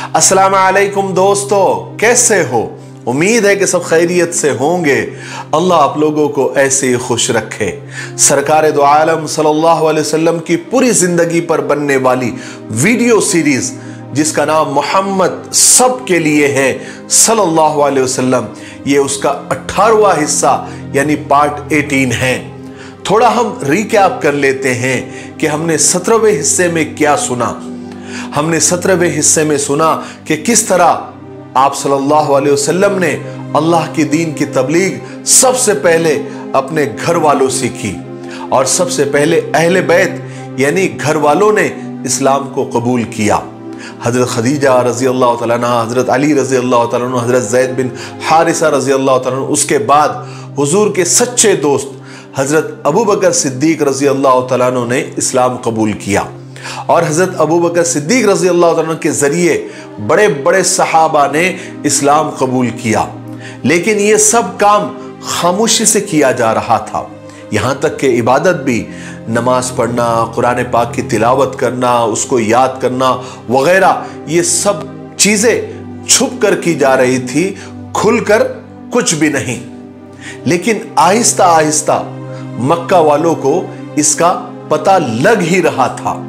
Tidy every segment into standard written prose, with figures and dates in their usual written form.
अस्सलाम वालेकुम दोस्तों, कैसे हो? उम्मीद है कि सब खैरियत से होंगे। अल्लाह आप लोगों को ऐसे ही खुश रखे। सरकार दो आलम सल्लल्लाहु अलैहि वसल्लम की पूरी जिंदगी पर बनने वाली वीडियो सीरीज जिसका नाम मोहम्मद सब के लिए है सल्लल्लाहु अलैहि वसल्लम, ये उसका 18वां हिस्सा यानी पार्ट 18 है। थोड़ा हम रिकैप कर लेते हैं कि हमने 17वें हिस्से में क्या सुना। हमने 17वें हिस्से में सुना कि किस तरह आप सल्लल्लाहु अलैहि वसल्लम ने अल्लाह की दीन की तबलीग सबसे पहले अपने घर वालों से की और सबसे पहले अहले बैत यानी घर वालों ने इस्लाम को कबूल किया। हजरत खदीजा रजी अल्लाह तआला अन्हा, हजरत अली रजी अल्लाह तआला अन्हु, हजरत ज़ैद बिन हारिसा रजी अल्लाह तआला अन्हु, उसके बाद हुजूर के सच्चे दोस्त हजरत अबू बकर सिद्दीक रजी अल्लाह तआला अन्हु ने इस्लाम कबूल किया और हजरत अबू बकर सिद्दीक रजी अल्लाह तआला अन्हु के जरिए बड़े बड़े सहाबा ने इस्लाम कबूल किया। लेकिन ये सब काम खामोशी से किया जा रहा था, यहाँ तक कि इबादत भी, नमाज पढ़ना, कुरान पाक की तिलावत करना, उसको याद करना वगैरह, ये सब चीजें छुप कर की जा रही थी, खुलकर कुछ भी नहीं। लेकिन आहिस्ता आहिस्ता मक्का वालों को इसका पता लग ही रहा था।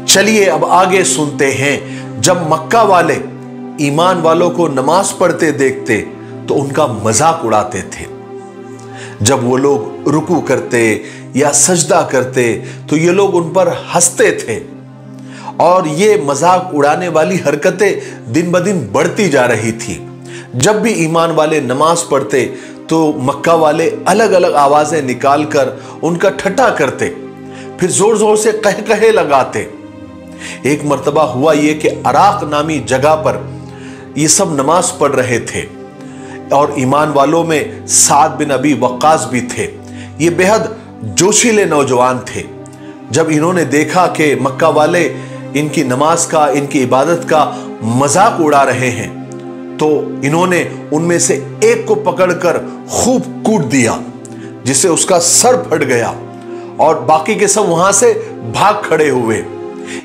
चलिए अब आगे सुनते हैं। जब मक्का वाले ईमान वालों को नमाज पढ़ते देखते तो उनका मजाक उड़ाते थे। जब वो लोग रुकू करते या सजदा करते तो ये लोग उन पर हंसते थे और ये मजाक उड़ाने वाली हरकतें दिन ब दिन बढ़ती जा रही थी। जब भी ईमान वाले नमाज पढ़ते तो मक्का वाले अलग अलग आवाजें निकालकर उनका ठट्ठा करते, फिर जोर जोर से कह कहे लगाते। एक मर्तबा हुआ ये कि अराक नामी जगह पर ये सब नमाज पढ़ रहे थे और ईमान वालों में साद बिन अबी वक्कास भी थे। ये बेहद जोशीले नौजवान थे। जब इन्होंने देखा कि मक्का वाले इनकी नमाज का, इनकी इबादत का मजाक उड़ा रहे हैं तो इन्होंने उनमें से एक को पकड़कर खूब कूट दिया जिससे उसका सर फट गया और बाकी के सब वहां से भाग खड़े हुए।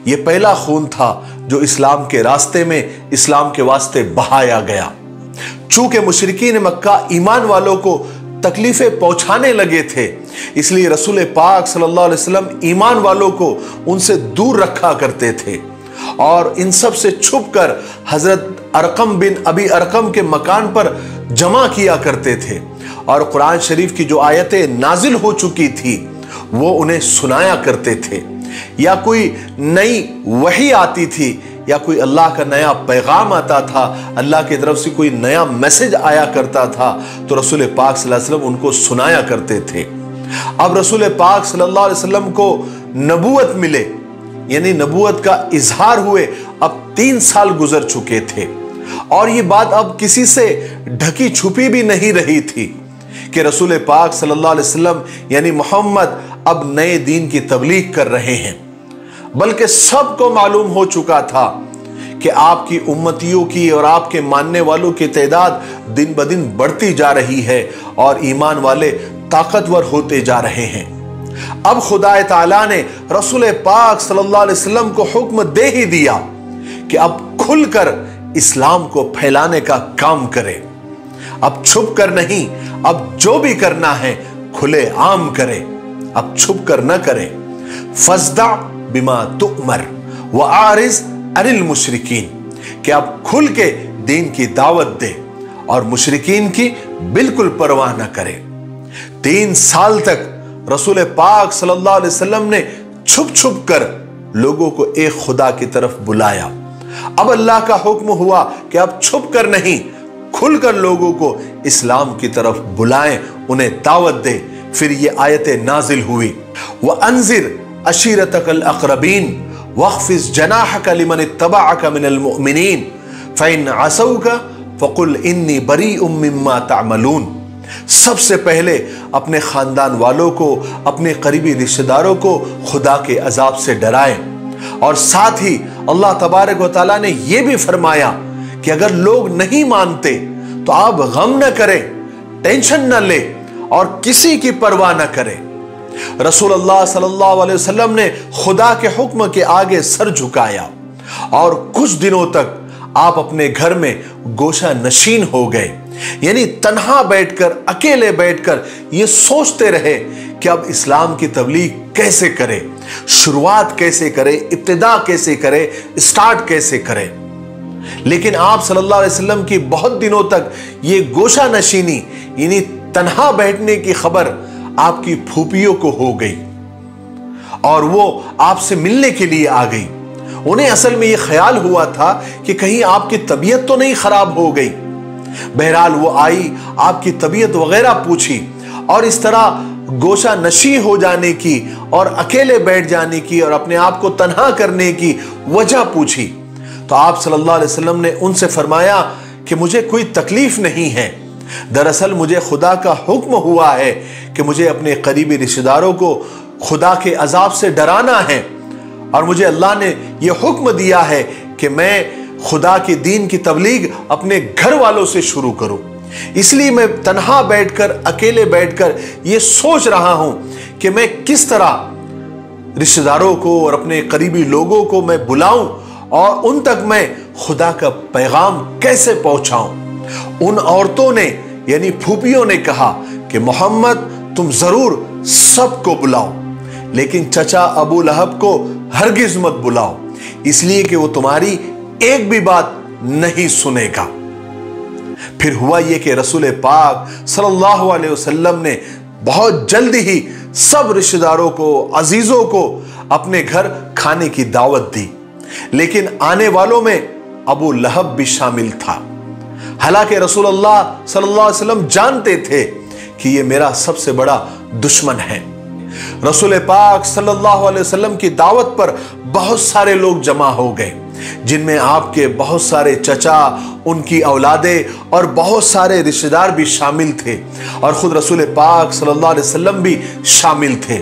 ये पहला खून था जो इस्लाम के रास्ते में, इस्लाम के वास्ते बहाया गया। चूंकि मुशरिकीन मक्का ईमान वालों को तकलीफें पहुंचाने लगे थे, इसलिए रसूल पाक सल्लल्लाहु अलैहि वसल्लम ईमान वालों को उनसे दूर रखा करते थे और इन सब से छुपकर हजरत अरकम बिन अबी अरकम के मकान पर जमा किया करते थे और कुरान शरीफ की जो आयतें नाजिल हो चुकी थी वो उन्हें सुनाया करते थे, या कोई नई वही आती थी या कोई अल्लाह का नया पैगाम आता था, अल्लाह की तरफ से कोई नया मैसेज आया करता था तो रसूल पाक सल्लल्लाहु अलैहि वसल्लम उनको सुनाया करते थे। अब रसूल पाक सल्लल्लाहु अलैहि वसल्लम को नबूवत मिले यानी नबूवत का इजहार हुए अब 3 साल गुजर चुके थे और ये बात अब किसी से ढकी छुपी भी नहीं रही थी कि रसूल पाक सल्लल्लाहु अलैहि वसल्लम यानी मोहम्मद अब नए दीन की तबलीग कर रहे हैं, बल्कि सबको मालूम हो चुका था कि आपकी उम्मतियों की और आपके मानने वालों की तादाद दिन ब दिन बढ़ती जा रही है और ईमान वाले ताकतवर होते जा रहे हैं। अब खुदा ताला ने रसूल पाक सल्लल्लाहु अलैहि वसल्लम को हुक्म दे ही दिया कि अब खुलकर इस्लाम को फैलाने का काम करें। अब छुप कर नहीं, अब जो भी करना है खुले आम करें, अब छुप कर न करें। फस्दा बिमा तुअमर व आरिज अनिल मुशरिकीन, कि आप खुल के दीन की दावत दे और मुशरिकीन की बिल्कुल परवाह न करें। 3 साल तक रसूल पाक सल्लल्लाहु अलैहि वसल्लम ने छुप छुप कर लोगों को एक खुदा की तरफ बुलाया। अब अल्लाह का हुक्म हुआ कि अब छुप कर नहीं, खुलकर लोगों को इस्लाम की तरफ बुलाएं, उन्हें दावत दें। फिर ये आयतें नाजिल हुई, व अंजिर अशीरतकल अक़रबीन वख्फिज़ जनाहक लिमन इत्तबअक मिनल मुअमिनीन फ़इन असौका फ़कुल इन्नी बरीउम मिम्मा तअमलून। सबसे पहले अपने खानदान वालों को, अपने करीबी रिश्तेदारों को खुदा के अजाब से डराएं और साथ ही अल्लाह तबारक व तआला ने यह भी फरमाया कि अगर लोग नहीं मानते तो आप गम न करें, टेंशन न ले और किसी की परवाह न करें। रसूलुल्लाह सल्लल्लाहु अलैहि वसल्लम ने खुदा के हुक्म के आगे सर झुकाया और कुछ दिनों तक आप अपने घर में गोशा नशीन हो गए, यानी तन्हा बैठकर, अकेले बैठकर ये सोचते रहे कि अब इस्लाम की तबलीग कैसे करें, शुरुआत कैसे करें, इब्तिदा कैसे करें, स्टार्ट कैसे करें। लेकिन आप सल्लल्लाहु अलैहि वसल्लम की बहुत दिनों तक ये गोशा नशीनी यानी तन्हा बैठने की खबर आपकी फूफियों को हो गई और वो आपसे मिलने के लिए आ गई। उन्हें असल में ये ख्याल हुआ था कि कहीं आपकी तबीयत तो नहीं खराब हो गई। बहरहाल वो आई, आपकी तबीयत वगैरह पूछी और इस तरह गोशा नशी हो जाने की और अकेले बैठ जाने की और अपने आप को तन्हा करने की वजह पूछी। तो आप सल्लल्लाहु अलैहि वसल्लम ने उनसे फरमाया कि मुझे कोई तकलीफ नहीं है, दरअसल मुझे खुदा का हुक्म हुआ है कि मुझे अपने करीबी रिश्तेदारों को खुदा के अजाब से डराना है और मुझे अल्लाह ने यह हुक्म दिया है कि मैं खुदा के दीन की तबलीग अपने घर वालों से शुरू करूं। इसलिए मैं तन्हा बैठकर, अकेले बैठकर ये सोच रहा हूं कि मैं किस तरह रिश्तेदारों को और अपने करीबी लोगों को मैं बुलाऊं और उन तक मैं खुदा का पैगाम कैसे पहुंचाऊं। उन औरतों ने यानी फूफियों ने कहा कि मोहम्मद तुम जरूर सबको बुलाओ, लेकिन चचा अबू लहब को हरगिज मत बुलाओ, इसलिए कि वो तुम्हारी एक भी बात नहीं सुनेगा। फिर हुआ यह कि रसूल पाक सल्लल्लाहु अलैहि वसल्लम ने बहुत जल्दी ही सब रिश्तेदारों को, अजीजों को अपने घर खाने की दावत दी, लेकिन आने वालों में अबू लहब भी शामिल था। हालांकि रसूलुल्लाह सल्लल्लाहु अलैहि वसल्लम जानते थे कि यह मेरा सबसे बड़ा दुश्मन है। रसूल पाक सल्लल्लाहु अलैहि वसल्लम की दावत पर बहुत सारे लोग जमा हो गए, जिनमें आपके बहुत सारे चचा, उनकी औलादें और बहुत सारे रिश्तेदार भी शामिल थे और खुद रसूल पाक सल्लल्लाहु अलैहि वसल्लम भी शामिल थे।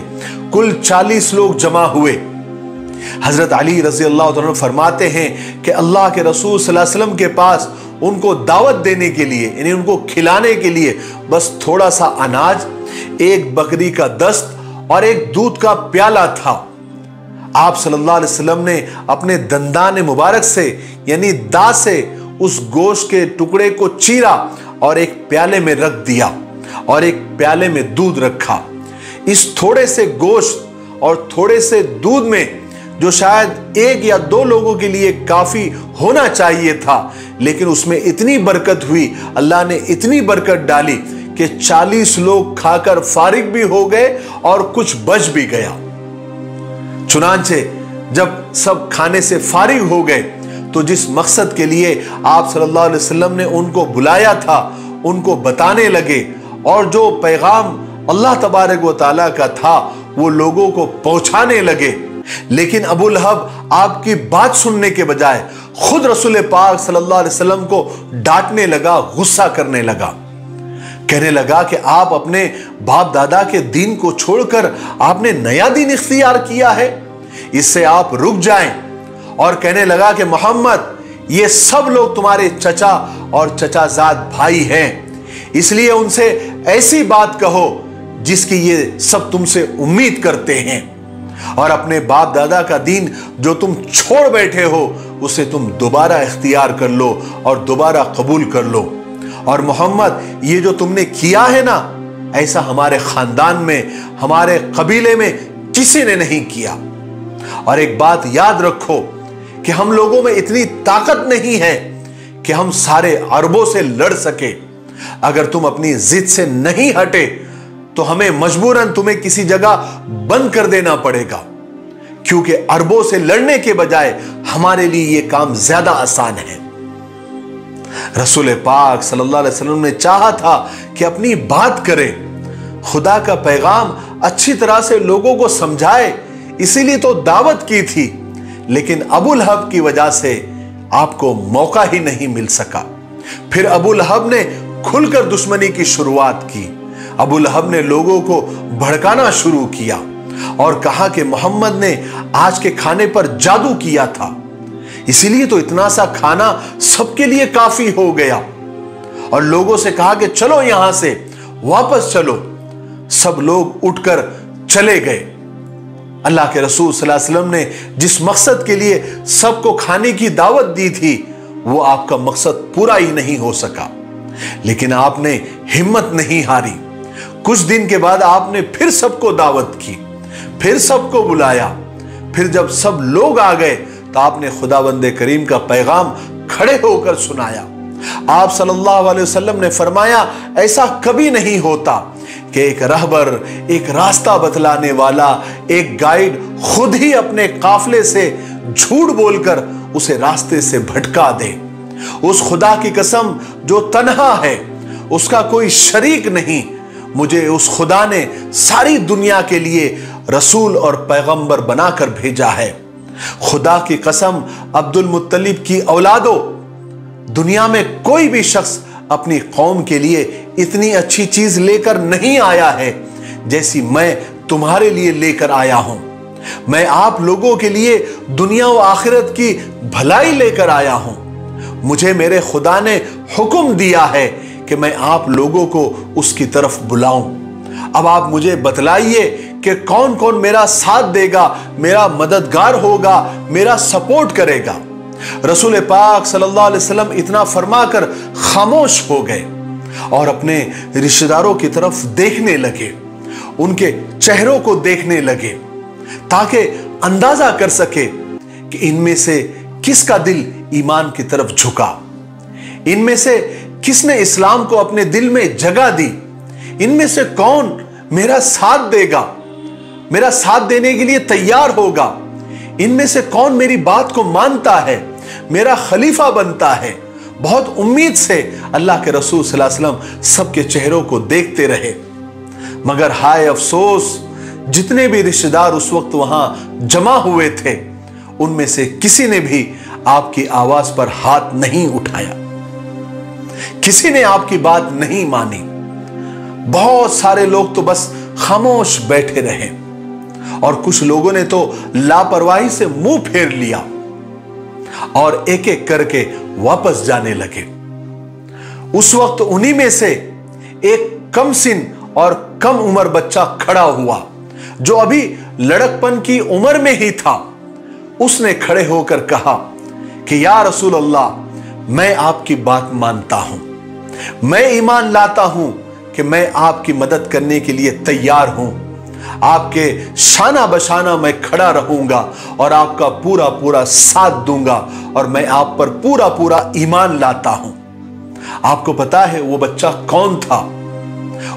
कुल 40 लोग जमा हुए। हजरत अली रजी अल्लाह तआला फरमाते हैं कि अल्लाह के रसूल सल्लल्लाहु अलैहि वसल्लम के पास उनको दावत देने के लिए यानी उनको खिलाने के लिए बस थोड़ा सा अनाज, एक बकरी का दस्त और एक दूध का प्याला था। आप सल्लल्लाहु अलैहि वसल्लम ने अपने दंदान मुबारक से यानी दांत से उस गोश्त के टुकड़े को चीरा और एक प्याले में रख दिया और एक प्याले में दूध रखा। इस थोड़े से गोश्त और थोड़े से दूध में, जो शायद 1 या 2 लोगों के लिए काफी होना चाहिए था, लेकिन उसमें इतनी बरकत हुई, अल्लाह ने इतनी बरकत डाली कि 40 लोग खाकर फारिग भी हो गए और कुछ बच भी गया। चुनांचे जब सब खाने से फारिग हो गए तो जिस मकसद के लिए आप सल्लल्लाहु अलैहि वसल्लम ने उनको बुलाया था उनको बताने लगे और जो पैगाम अल्लाह तबारक व तआला का था वो लोगों को पहुंचाने लगे। लेकिन अबू लहब आपकी बात सुनने के बजाय खुद रसूल पाक सल्लल्लाहु अलैहि वसल्लम को डांटने लगा, गुस्सा करने लगा, कहने लगा कि आप अपने बाप दादा के दीन को छोड़कर आपने नया दीन इख्तियार किया है, इससे आप रुक जाएं। और कहने लगा कि मोहम्मद ये सब लोग तुम्हारे चचा और चचाजाद भाई हैं, इसलिए उनसे ऐसी बात कहो जिसकी ये सब तुमसे उम्मीद करते हैं और अपने बाप दादा का दीन जो तुम छोड़ बैठे हो उसे तुम दोबारा इख्तियार कर लो और दोबारा कबूल कर लो। और मोहम्मद ये जो तुमने किया है ना, ऐसा हमारे खानदान में, हमारे कबीले में किसी ने नहीं किया। और एक बात याद रखो कि हम लोगों में इतनी ताकत नहीं है कि हम सारे अरबों से लड़ सके। अगर तुम अपनी जिद से नहीं हटे तो हमें मजबूरन तुम्हें किसी जगह बंद कर देना पड़ेगा, क्योंकि अरबों से लड़ने के बजाय हमारे लिए यह काम ज्यादा आसान है। रसूल पाक सल्लल्लाहु अलैहि वसल्लम ने चाहा था कि अपनी बात करे, खुदा का पैगाम अच्छी तरह से लोगों को समझाए, इसीलिए तो दावत की थी, लेकिन अबू लहब की वजह से आपको मौका ही नहीं मिल सका। फिर अबू लहब ने खुलकर दुश्मनी की शुरुआत की। अबू लहब ने लोगों को भड़काना शुरू किया और कहा कि मोहम्मद ने आज के खाने पर जादू किया था, इसीलिए तो इतना सा खाना सबके लिए काफी हो गया। और लोगों से कहा कि चलो यहां से वापस चलो। सब लोग उठकर चले गए। अल्लाह के रसूल सल्लल्लाहु अलैहि वसल्लम ने जिस मकसद के लिए सबको खाने की दावत दी थी वो आपका मकसद पूरा ही नहीं हो सका, लेकिन आपने हिम्मत नहीं हारी। कुछ दिन के बाद आपने फिर सबको दावत की, फिर सबको बुलाया। फिर जब सब लोग आ गए तो आपने खुदावंदे करीम का पैगाम खड़े होकर सुनाया। आप सल्लल्लाहु अलैहि वसल्लम ने फरमाया, ऐसा कभी नहीं होता कि एक रहबर, एक रास्ता बतलाने वाला, एक गाइड खुद ही अपने काफिले से झूठ बोलकर उसे रास्ते से भटका दे। उस खुदा की कसम जो तन्हा है, उसका कोई शरीक नहीं, मुझे उस खुदा ने सारी दुनिया के लिए रसूल और पैगंबर बनाकर भेजा है। खुदा की कसम, अब्दुल मुत्तलिब की औलादो, दुनिया में कोई भी शख्स अपनी कौम के लिए इतनी अच्छी चीज लेकर नहीं आया है जैसी मैं तुम्हारे लिए लेकर आया हूं। मैं आप लोगों के लिए दुनिया व आखिरत की भलाई लेकर आया हूं। मुझे मेरे खुदा ने हुक्म दिया है कि मैं आप लोगों को उसकी तरफ बुलाऊं। अब आप मुझे बतलाइए कि कौन कौन मेरा साथ देगा, मेरा मददगार होगा, मेरा सपोर्ट करेगा। रसूल पाक सल्लल्लाहु अलैहि वसल्लम इतना फरमाकर खामोश हो गए और अपने रिश्तेदारों की तरफ देखने लगे, उनके चेहरों को देखने लगे, ताकि अंदाजा कर सके कि इनमें से किसका दिल ईमान की तरफ झुका, इनमें से किसने इस्लाम को अपने दिल में जगह दी, इनमें से कौन मेरा साथ देगा, मेरा साथ देने के लिए तैयार होगा, इनमें से कौन मेरी बात को मानता है, मेरा खलीफा बनता है। बहुत उम्मीद से अल्लाह के रसूल सल्लल्लाहु अलैहि वसल्लम सबके चेहरों को देखते रहे, मगर हाय अफसोस, जितने भी रिश्तेदार उस वक्त वहां जमा हुए थे, उनमें से किसी ने भी आपकी आवाज पर हाथ नहीं उठाया, किसी ने आपकी बात नहीं मानी। बहुत सारे लोग तो बस खामोश बैठे रहे और कुछ लोगों ने तो लापरवाही से मुंह फेर लिया और एक एक करके वापस जाने लगे। उस वक्त उन्हीं में से एक कम सिन और कम उम्र बच्चा खड़ा हुआ, जो अभी लड़कपन की उम्र में ही था। उसने खड़े होकर कहा कि या रसूल अल्लाह, मैं आपकी बात मानता हूं, मैं ईमान लाता हूं कि मैं आपकी मदद करने के लिए तैयार हूं, आपके शाना बशाना मैं खड़ा रहूंगा और आपका पूरा पूरा साथ दूंगा और मैं आप पर पूरा पूरा ईमान लाता हूं। आपको पता है वो बच्चा कौन था?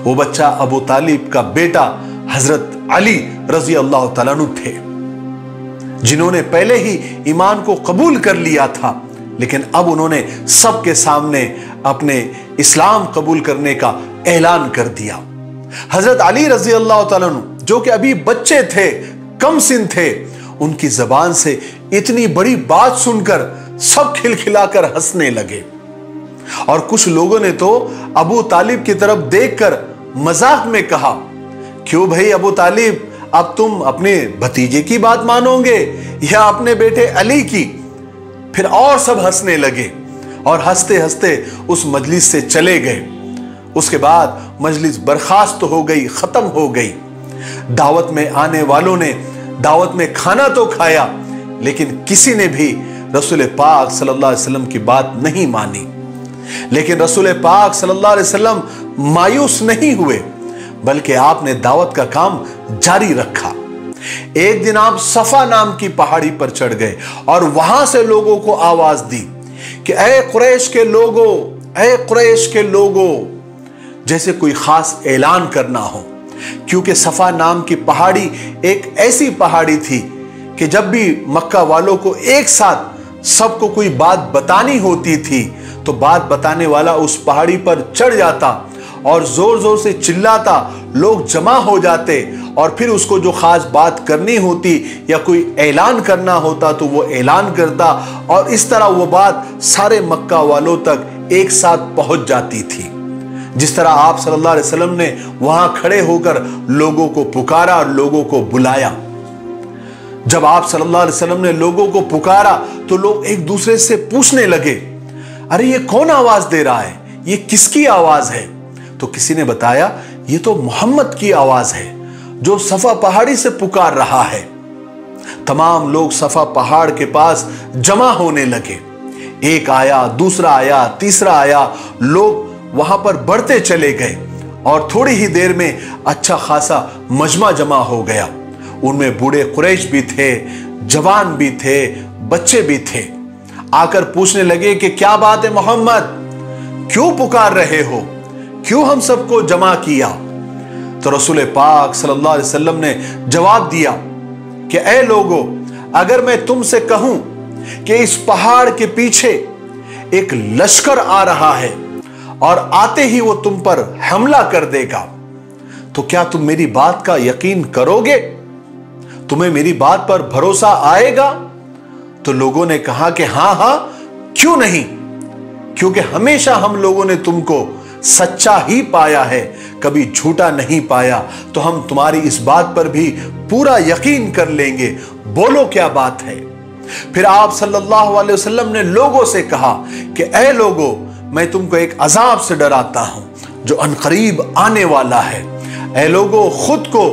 वो बच्चा अबू तालिब का बेटा हजरत अली रजी अल्लाह तआला अन्हु थे, जिन्होंने पहले ही ईमान को कबूल कर लिया था, लेकिन अब उन्होंने सबके सामने अपने इस्लाम कबूल करने का ऐलान कर दिया। हजरत अली रजी अल्लाह तआला अन्हु, जो कि अभी बच्चे थे, कम सिन थे, उनकी जबान से इतनी बड़ी बात सुनकर सब खिलखिलाकर हंसने लगे और कुछ लोगों ने तो अबू तालिब की तरफ देखकर मजाक में कहा, क्यों भाई अबू तालिब, अब तुम अपने भतीजे की बात मानोगे या अपने बेटे अली की? फिर और सब हंसने लगे और हंसते हंसते उस मजलिस से चले गए। उसके बाद मजलिस बर्खास्त हो गई, खत्म हो गई। दावत में आने वालों ने दावत में खाना तो खाया, लेकिन किसी ने भी रसूल पाक सल्लल्लाहु अलैहि वसल्लम की बात नहीं मानी। लेकिन रसूल पाक सल्लल्लाहु अलैहि वसल्लम मायूस नहीं हुए, बल्कि आपने दावत का काम जारी रखा। एक दिन आप सफा नाम की पहाड़ी पर चढ़ गए और वहां से लोगों को आवाज दी कि ऐ कुरैश के लोगों, ऐ कुरैश के लोगों, जैसे कोई खास ऐलान करना हो। क्योंकि सफा नाम की पहाड़ी एक ऐसी पहाड़ी थी कि जब भी मक्का वालों को एक साथ सबको कोई बात बतानी होती थी तो बात बताने वाला उस पहाड़ी पर चढ़ जाता और जोर जोर से चिल्लाता, लोग जमा हो जाते और फिर उसको जो खास बात करनी होती या कोई ऐलान करना होता तो वो ऐलान करता और इस तरह वो बात सारे मक्का वालों तक एक साथ पहुंच जाती थी। जिस तरह आप सल्लल्लाहु अलैहि वसल्लम ने वहां खड़े होकर लोगों को पुकारा और लोगों को बुलाया। जब आप सल्लल्लाहु अलैहि वसल्लम ने लोगों को पुकारा तो लोग एक दूसरे से पूछने लगे, अरे ये कौन आवाज दे रहा है, ये किसकी आवाज है? तो किसी ने बताया, ये तो मोहम्मद की आवाज है जो सफा पहाड़ी से पुकार रहा है। तमाम लोग सफा पहाड़ के पास जमा होने लगे। एक आया, दूसरा आया, तीसरा आया, लोग वहां पर बढ़ते चले गए और थोड़ी ही देर में अच्छा खासा मजमा जमा हो गया। उनमें बूढ़े कुरैश भी थे, जवान भी थे, बच्चे भी थे। आकर पूछने लगे कि क्या बात है मोहम्मद, क्यों पुकार रहे हो, क्यों हम सबको जमा किया? तो रसूल पाक सल्लल्लाहु अलैहि वसल्लम ने जवाब दिया कि ऐ लोगों, अगर मैं तुमसे कहूं कि इस पहाड़ के पीछे एक लश्कर आ रहा है और आते ही वो तुम पर हमला कर देगा, तो क्या तुम मेरी बात का यकीन करोगे? तुम्हें मेरी बात पर भरोसा आएगा? तो लोगों ने कहा कि हां हां, क्यों नहीं, क्योंकि हमेशा हम लोगों ने तुमको सच्चा ही पाया है, कभी झूठा नहीं पाया, तो हम तुम्हारी इस बात पर भी पूरा यकीन कर लेंगे, बोलो क्या बात है। फिर आप सल्लल्लाहु अलैहि वसल्लम ने लोगों से कहा कि ऐ लोगों, मैं तुमको एक अजाब से डराता हूं जो अनकरीब आने वाला है। ऐ लोगों, खुद को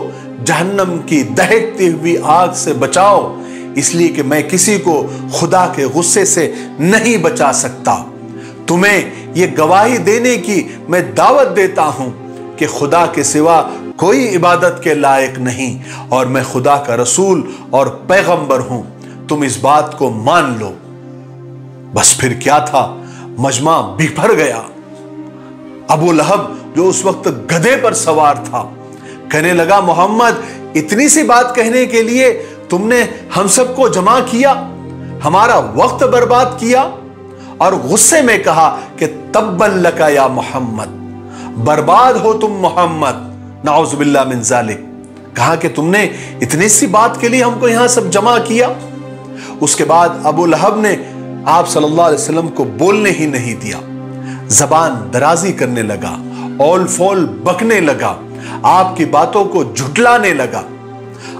जहन्नम की दहकती हुई आग से बचाओ, इसलिए कि मैं किसी को खुदा के गुस्से से नहीं बचा सकता। तुम्हें यह गवाही देने की मैं दावत देता हूं कि खुदा के सिवा कोई इबादत के लायक नहीं और मैं खुदा का रसूल और पैगंबर हूं, तुम इस बात को मान लो। बस फिर क्या था, मजमा बिखर गया। अबू लहब जो उस वक्त गधे पर सवार था, कहने लगा, मोहम्मद, इतनी सी बात कहने के लिए तुमने हम सबको जमा किया, हमारा वक्त बर्बाद किया? और गुस्से में कहा कि तब्बन लका या मोहम्मद, बर्बाद हो तुम मोहम्मद, नाउज़ुबिल्लाह मिन ज़ालिक। कहा कि तुमने इतनी सी बात के लिए हमको यहां सब जमा किया। उसके बाद अबू लहब ने आप सल्लल्लाहु अलैहि वसल्लम को बोलने ही नहीं दिया, जबान दराजी करने लगा, औल फौल बकने लगा, आपकी बातों को झुटलाने लगा।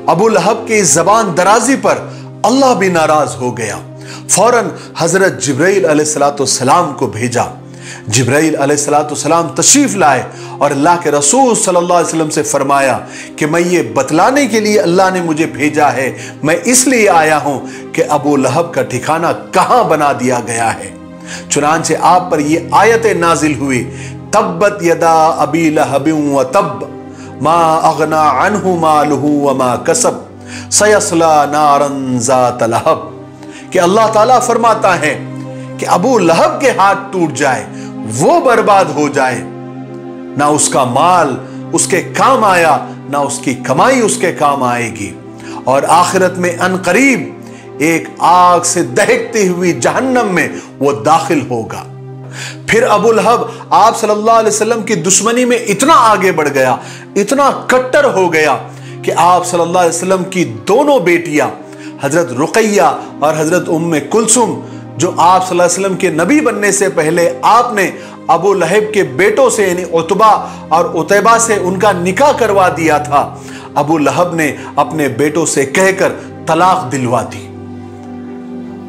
अबू लहब की इस जबान दराजी पर अल्लाह भी नाराज हो गया। फौरन हजरत जिब्राइल अलैहिस्सलाम को भेजा। जिब्राइल अलैहिस्सलाम तशरीफ लाए और अल्लाह के रसूल सल्लल्लाहु अलैहि वसल्लम से फरमाया कि मैं ये बतलाने के लिए अल्लाह ने मुझे भेजा है, मैं इसलिए आया हूं कि अबू लहब का ठिकाना कहां बना दिया गया है। चुनांचे आप पर ये आयतें नाजिल हुई, तब्बत यदा अबी लहबिन व तब, मा अगना अन्हु मालुहु व मा कसब, सयस्ला नारन ज़ात लहब। कि अल्लाह ताला फरमाता है कि अबू लहब के हाथ टूट जाए, वो बर्बाद हो जाए, ना उसका माल उसके काम आया, ना उसकी कमाई उसके काम आएगी, और आखिरत में अनकरीब एक आग से दहकती हुई जहन्नम में वो दाखिल होगा। फिर अबू लहब आप सल्लल्लाहु अलैहि वसल्लम की दुश्मनी में इतना आगे बढ़ गया, इतना कट्टर हो गया कि आप सल्लल्लाहु अलैहि वसल्लम की दोनों बेटियां हजरत रुकैया और हजरत उम्मे कुलसुम, जो आप सल्लल्लाहु अलैहि वसल्लम के नबी बनने से पहले आपने अबू लहब के बेटों से यानी उतबा और उतैबा से उनका निकाह करवा दिया था, अबू लहब ने अपने बेटों से कहकर तलाक दिलवा दी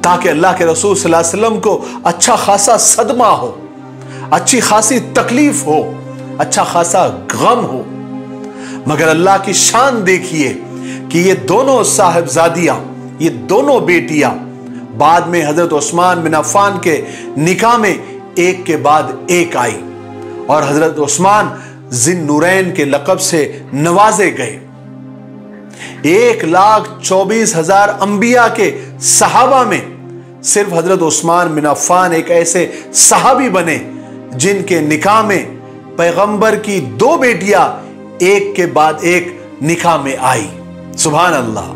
ताकि अल्लाह के रसूल सल्लल्लाहु अलैहि वसल्लम को अच्छा खासा सदमा हो, अच्छी खासी तकलीफ हो, अच्छा खासा गम हो। मगर अल्लाह की शान देखिए कि ये दोनों साहिबजादियां, ये दोनों बेटियां बाद में हजरत उस्मान बिन अफ़्फ़ान के निकाह में एक के बाद एक आई और हजरत उस्मान जिन नूरैन के लक़ब से नवाजे गए। 1,24,000 अंबिया के सहाबा में सिर्फ हजरत उस्मान बिन अफ़्फ़ान एक ऐसे सहाबी बने जिनके निकाह में पैगंबर की 2 बेटियां एक के बाद एक निकाह में आई। सुभान अल्लाह।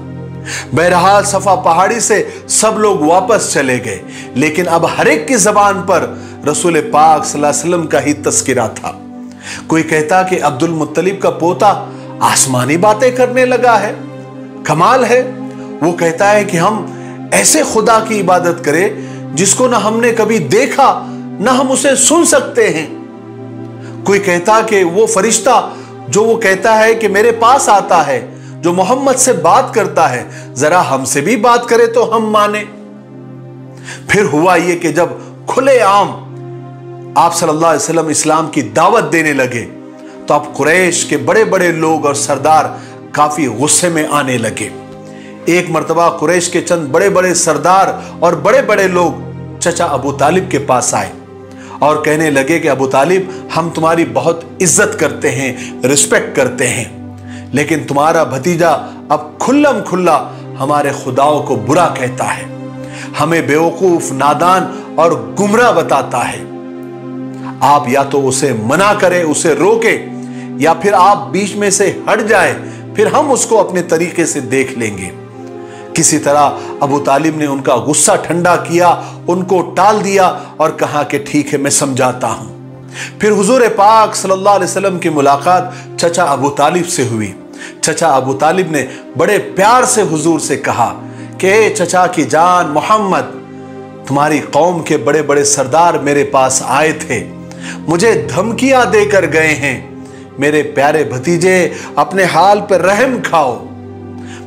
बहरहाल सफा पहाड़ी से सब लोग वापस चले गए, लेकिन अब हर एक की जबान पर रसूल पाक सल्लल्लाहु अलैहि वसल्लम का ही तस्किरा था। कोई कहता कि अब्दुल मुत्तलिब का पोता आसमानी बातें करने लगा है, कमाल है। वो कहता है कि हम ऐसे खुदा की इबादत करें जिसको ना हमने कभी देखा ना हम उसे सुन सकते हैं। कोई कहता कि वो फरिश्ता जो वो कहता है कि मेरे पास आता है, जो मोहम्मद से बात करता है, जरा हमसे भी बात करे तो हम माने। फिर हुआ ये कि जब खुलेआम आप सल्लल्लाहु अलैहि वसल्लम इस्लाम की दावत देने लगे तो अब कुरैश के बड़े बड़े लोग और सरदार काफी गुस्से में आने लगे। एक मर्तबा कुरैश के चंद बड़े बड़े सरदार और बड़े बड़े लोग चचा अबू तालिब के पास आए और कहने लगे कि अबू तालिब, हम तुम्हारी बहुत इज्जत करते हैं, रिस्पेक्ट करते हैं, लेकिन तुम्हारा भतीजा अब खुल्लम खुल्ला हमारे खुदाओं को बुरा कहता है, हमें बेवकूफ, नादान और गुमराह बताता है। आप या तो उसे मना करें, उसे रोके, या फिर आप बीच में से हट जाए, फिर हम उसको अपने तरीके से देख लेंगे। किसी तरह अबू तालिब ने उनका गुस्सा ठंडा किया, उनको टाल दिया और कहा कि ठीक है, मैं समझाता हूं। फिर हुजूर पाक सल्लल्लाहु अलैहि वसल्लम की मुलाकात चचा अबू तालिब से हुई। चचा अबू तालिब ने बड़े प्यार से हुजूर से कहा कि चचा की जान मोहम्मद, तुम्हारी कौम के बड़े बड़े सरदार मेरे पास आए थे, मुझे धमकियां देकर गए हैं। मेरे प्यारे भतीजे, अपने हाल पर रहम खाओ,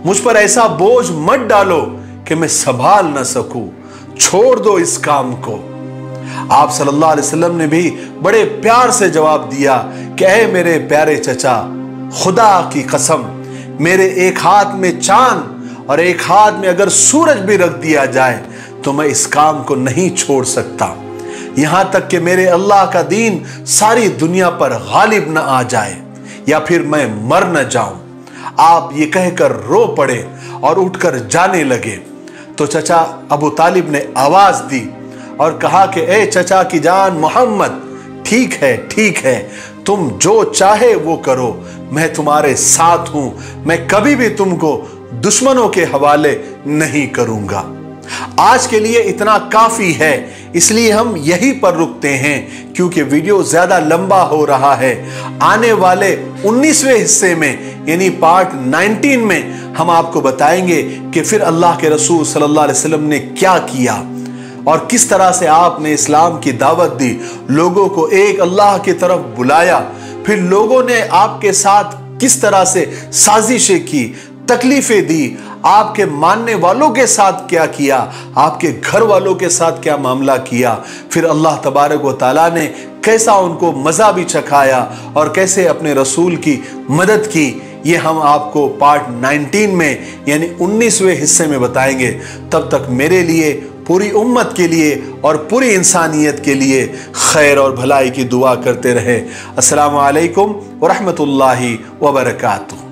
मुझ पर ऐसा बोझ मत डालो कि मैं संभाल न सकूं, छोड़ दो इस काम को। आप सल्लल्लाहु अलैहि वसल्लम ने भी बड़े प्यार से जवाब दिया कि ऐ मेरे प्यारे चचा, खुदा की कसम, मेरे एक हाथ में चांद और एक हाथ में अगर सूरज भी रख दिया जाए तो मैं इस काम को नहीं छोड़ सकता, यहां तक कि मेरे अल्लाह का दीन सारी दुनिया पर गालिब न आ जाए या फिर मैं मर न जाऊं। आप ये कहकर रो पड़े और उठकर जाने लगे तो चचा अबू तालिब ने आवाज दी और कहा कि ए चचा की जान मोहम्मद, ठीक है, ठीक है, तुम जो चाहे वो करो, मैं तुम्हारे साथ हूं, मैं कभी भी तुमको दुश्मनों के हवाले नहीं करूंगा। आज के लिए इतना काफी है, इसलिए हम यहीं पर रुकते हैं क्योंकि वीडियो ज्यादा लंबा हो रहा है। आने वाले 19वें हिस्से में यानी पार्ट 19 में हम आपको बताएंगे कि फिर अल्लाह के रसूल सल्लल्लाहु अलैहि वसल्लम ने क्या किया और किस तरह से आपने इस्लाम की दावत दी, लोगों को एक अल्लाह की तरफ बुलाया, फिर लोगों ने आपके साथ किस तरह से साजिशें की, तकलीफें दी, आपके मानने वालों के साथ क्या किया, आपके घर वालों के साथ क्या मामला किया, फिर अल्लाह तबारक व तआला ने कैसा उनको मजा भी चखाया और कैसे अपने रसूल की मदद की, ये हम आपको पार्ट 19 में यानी 19वें हिस्से में बताएंगे। तब तक मेरे लिए, पूरी उम्मत के लिए और पूरी इंसानियत के लिए खैर और भलाई की दुआ करते रहे। अस्सलामु अलैकुम व रहमतुल्लाहि व बरकातुहू।